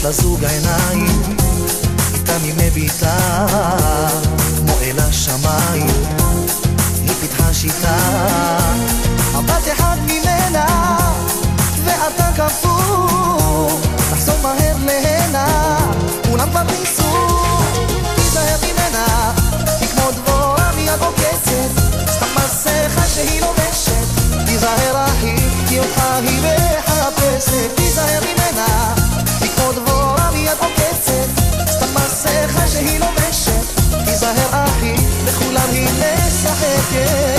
לה זוג העיניים, איתם היא מביטה כמו אל השמיים. היא פיתחה שיטה, הבת אחד ממנה ואתה כפור, תחזור מהר להנה, כולם כבר ניסו. תיזהר ממנה, היא כמו דבורה מיד עוקצת, סתם מסכה שהיא לובשת. תיזהר אחי, כי אותך היא מחפשת. תיזהר ממנה, היא כמו דבורה מיד עוקצת, סתם מסכה שהיא לובשת. תיזהר אחי, לכולם היא משחקת.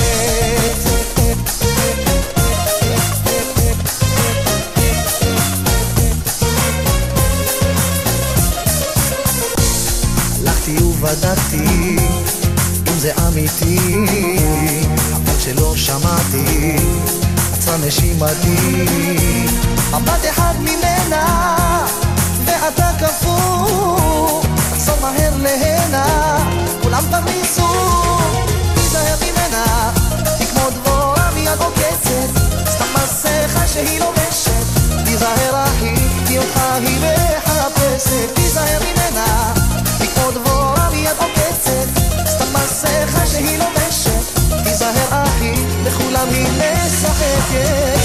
הלכתי ובדקתי אם זה אמיתי, אבל שלא שמעתי עצרה נשימתי. הבת אחד ממנה ואתה כפור, תחזור מהר להנה, כולם כבר ניסו. תיזהר ממנה, היא כמו דבורה מיד עוקצת, סתם מסכה שהיא לובשת. תיזהר אחי, כי אותך היא מחפשת. תיזהר ממנה, היא כמו דבורה מיד עוקצת, סתם מסכה שהיא לובשת. תיזהר אחי, לכולם היא משחקת.